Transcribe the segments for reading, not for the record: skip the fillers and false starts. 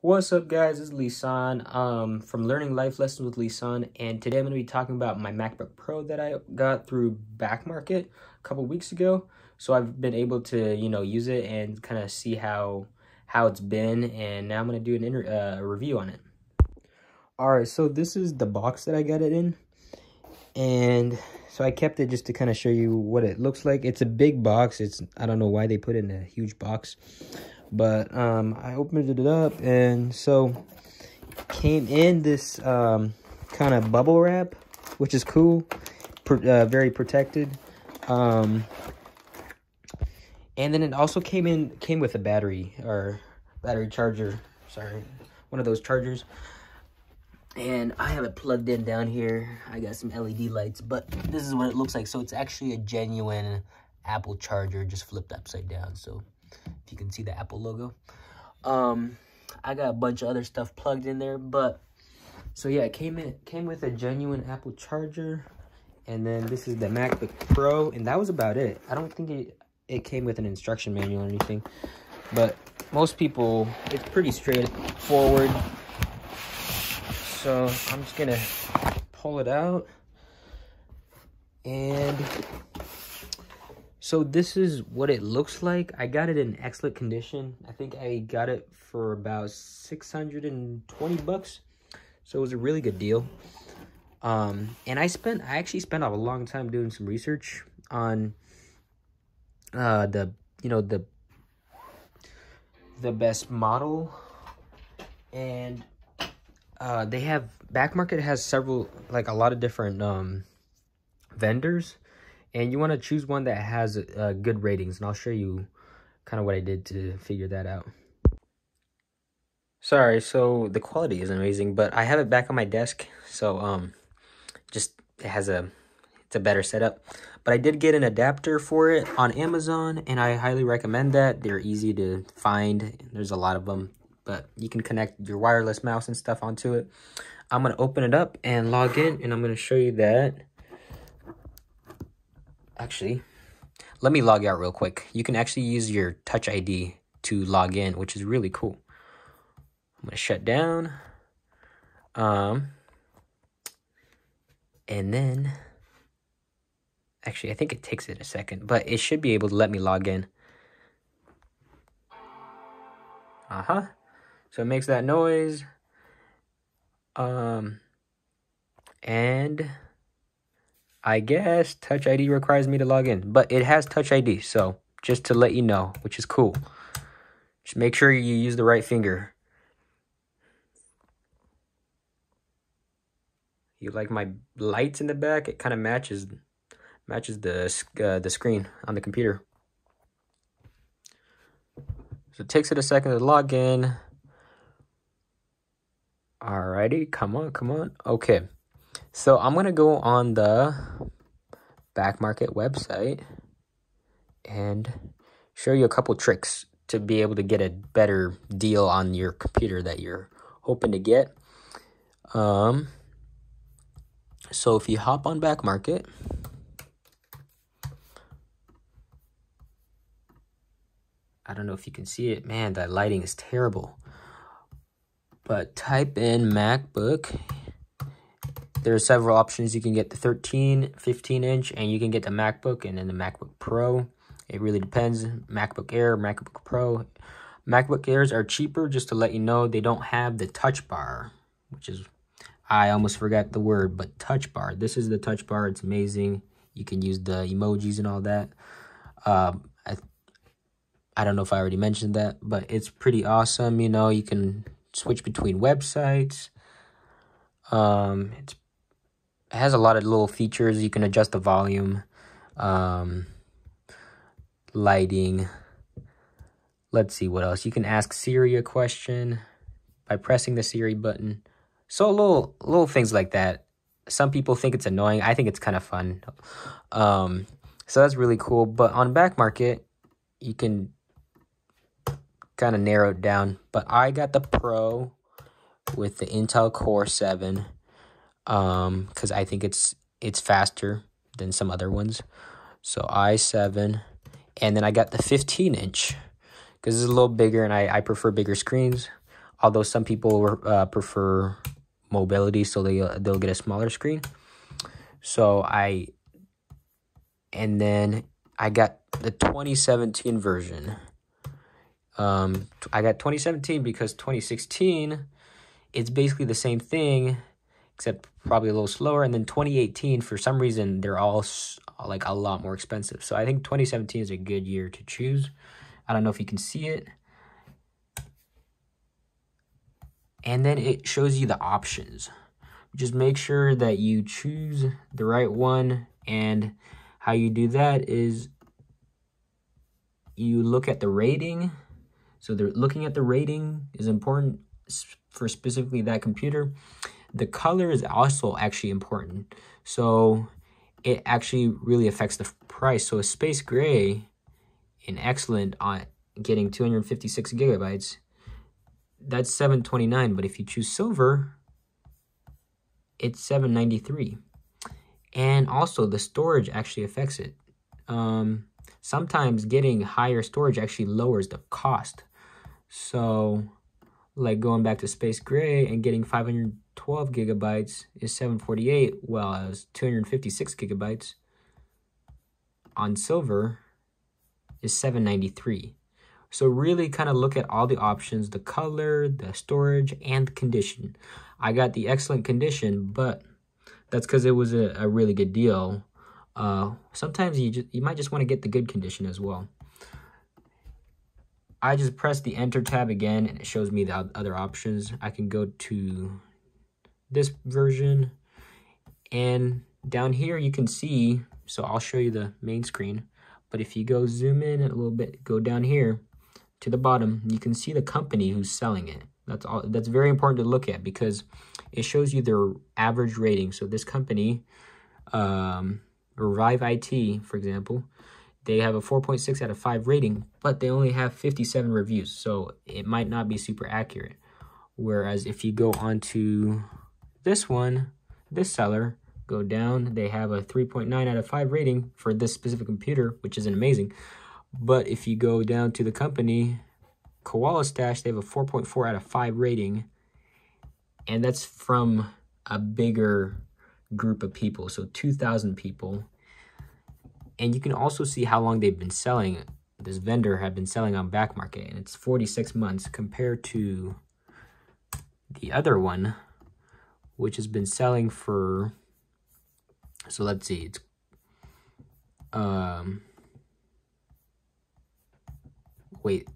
What's up, guys? It's Lisan from Learning Life Lessons with Lisan, and today I'm going to be talking about my MacBook Pro that I got through Back Market a couple weeks ago. So I've been able to, use it and kind of see how it's been, and now I'm going to do a review on it. All right, so this is the box that I got it in, and so I kept it just to kind of show you what it looks like. It's a big box. I don't know why they put it in a huge box. But I opened it up, and so came in this kind of bubble wrap, which is cool, very protected. And then it also came with a battery charger. Sorry, one of those chargers. And I have it plugged in down here. I got some LED lights, but this is what it looks like. So it's actually a genuine Apple charger, just flipped upside down. So if you can see the Apple logo. I got a bunch of other stuff plugged in there, but so yeah, it came with a genuine Apple charger, and then this is the MacBook Pro, and that was about it. I don't think it came with an instruction manual or anything, but most people, it's pretty straightforward. So I'm just gonna pull it out, and so this is what it looks like. I got it in excellent condition. I think I got it for about 620 bucks. So it was a really good deal. And I actually spent a long time doing some research on the best model. And they have Back Market has several, like a lot of different vendors. And you want to choose one that has good ratings, and I'll show you kind of what I did to figure that out. Sorry, so the quality isn't amazing, but I have it back on my desk, so it's a better setup. But I did get an adapter for it on Amazon, and I highly recommend that. They're easy to find. There's a lot of them, but you can connect your wireless mouse and stuff onto it. I'm going to open it up and log in, and I'm going to show you that. Actually, let me log out real quick. You can actually use your Touch ID to log in, which is really cool. I'm going to shut down. And then, actually, I think it takes it a second, but it should be able to let me log in. So it makes that noise. And I guess Touch ID requires me to log in, but it has Touch ID, so just to let you know, which is cool. Just make sure you use the right finger. You like my lights in the back? It kind of matches the screen on the computer. So it takes it a second to log in. Alrighty, come on. Okay. So I'm going to go on the Back Market website and show you a couple tricks to be able to get a better deal on your computer that you're hoping to get. So if you hop on Back Market, I don't know if you can see it. Man, that lighting is terrible. But type in MacBook. There are several options. You can get the 13, 15-inch, and you can get the MacBook and then the MacBook Pro. It really depends. MacBook Air, MacBook Pro. MacBook Airs are cheaper, just to let you know. They don't have the touch bar, which is, I almost forgot the word, but touch bar. This is the touch bar. It's amazing. You can use the emojis and all that. I don't know if I already mentioned that, but it's pretty awesome. You can switch between websites. It has a lot of little features. You can adjust the volume, lighting. Let's see what else. You can ask Siri a question by pressing the Siri button. So little things like that. Some people think it's annoying. I think it's kind of fun. So that's really cool. But on Back Market, you can kind of narrow it down. But I got the Pro with the Intel Core 7. Because I think it's faster than some other ones. So i7, and then I got the 15-inch because it's a little bigger, and I prefer bigger screens. although some people prefer mobility, so they'll get a smaller screen. And then I got the 2017 version. I got 2017 because 2016, it's basically the same thing, except probably a little slower. And then 2018, for some reason, they're all like a lot more expensive. So I think 2017 is a good year to choose. I don't know if you can see it. And then it shows you the options. Just make sure that you choose the right one. And how you do that is you look at the rating. So looking at the rating is important for specifically that computer. The color is also actually important. So it actually really affects the price. So a space gray and excellent on getting 256 gigabytes, that's $729. But if you choose silver, it's $793. And also the storage actually affects it. Sometimes getting higher storage actually lowers the cost. So like going back to space gray and getting 512 gigabytes is $748, while as 256 gigabytes on silver is $793. So really kind of look at all the options, the color, the storage, and the condition. I got the excellent condition, but that's because it was a really good deal. Sometimes you might just want to get the good condition as well. I just press the enter tab again and it shows me the other options. I can go to this version, and down here you can see, so I'll show you the main screen, but if you go zoom in a little bit, go down here to the bottom, you can see the company who's selling it. That's very important to look at because it shows you their average rating. So this company, Revive IT, for example, they have a 4.6 out of 5 rating, but they only have 57 reviews, so it might not be super accurate. Whereas if you go on to this one, this seller, go down, they have a 3.9 out of 5 rating for this specific computer, which isn't amazing. But if you go down to the company, Koala Stash, they have a 4.4 out of 5 rating, and that's from a bigger group of people, so 2,000 people. And you can also see how long they've been selling. This vendor had been selling on back market, and it's 46 months compared to the other one, which has been selling for, so let's see, it's wait,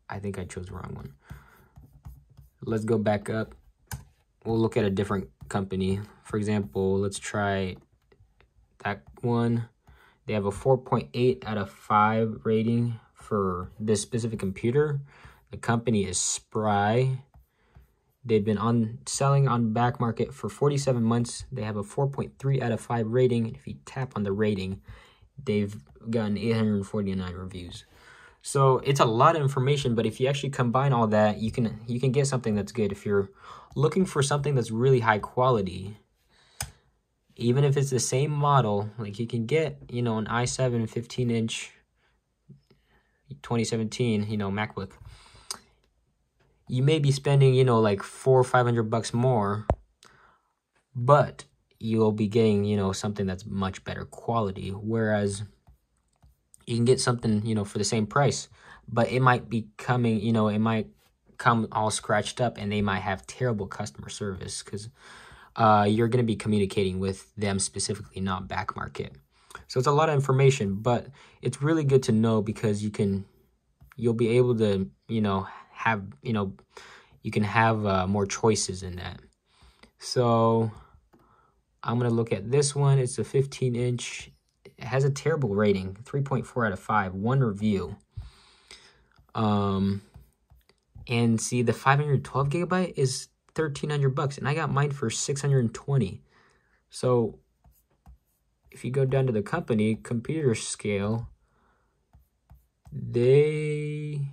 I think I chose the wrong one. Let's go back up. We'll look at a different company. For example, let's try that one. They have a 4.8 out of 5 rating for this specific computer. The company is Spry. They've been selling on back market for 47 months. They have a 4.3 out of 5 rating. If you tap on the rating, they've gotten 849 reviews. So it's a lot of information, but if you actually combine all that, you can get something that's good. If you're looking for something that's really high quality, even if it's the same model, like you can get, an i7 15-inch 2017, MacBook. You may be spending, like $400 or $500 more, but you'll be getting, something that's much better quality. Whereas you can get something, for the same price, but it might be coming, it might come all scratched up, and they might have terrible customer service because you're going to be communicating with them specifically, not back market. So it's a lot of information, but it's really good to know because you'll be able to, have, you can have more choices in that. So I'm going to look at this one. It's a 15-inch. It has a terrible rating, 3.4 out of 5, 1 review. And see, the 512 gigabyte is $1,300, and I got mine for $620. So if you go down to the company, Computer Scale, they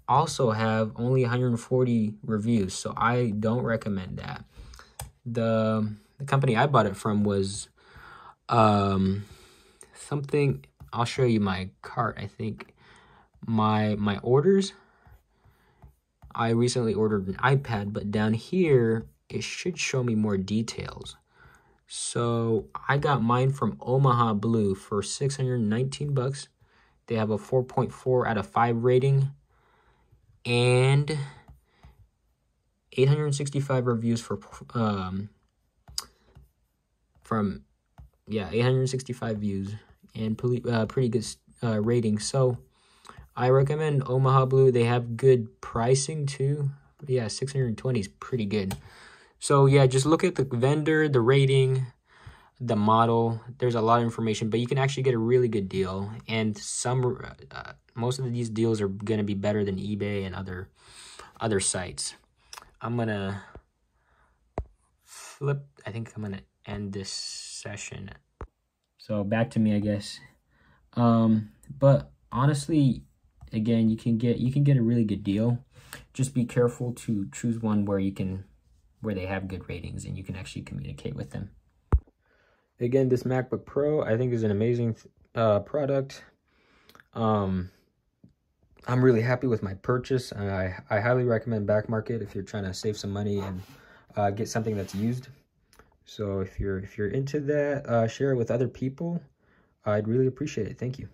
also have only 140 reviews, so I don't recommend that. The company I bought it from was something, I'll show you my cart, I think. My orders, I recently ordered an iPad, but down here, it should show me more details. So I got mine from Omaha Blue for 619 bucks. They have a 4.4 out of 5 rating and 865 reviews from 865 views and pretty good rating. So I recommend Omaha Blue. They have good pricing too. Yeah, 620 is pretty good. So yeah, just look at the vendor, the rating, the model. There's a lot of information, but you can actually get a really good deal. And most of these deals are gonna be better than eBay and other sites. I'm gonna I think I'm gonna end this session. So back to me, I guess. But honestly, again, you can get a really good deal. Just be careful to choose one where they have good ratings and you can actually communicate with them. Again, this MacBook Pro I think is an amazing product. I'm really happy with my purchase. I highly recommend Back Market if you're trying to save some money and get something that's used. So if you're into that, share it with other people. I'd really appreciate it. Thank you.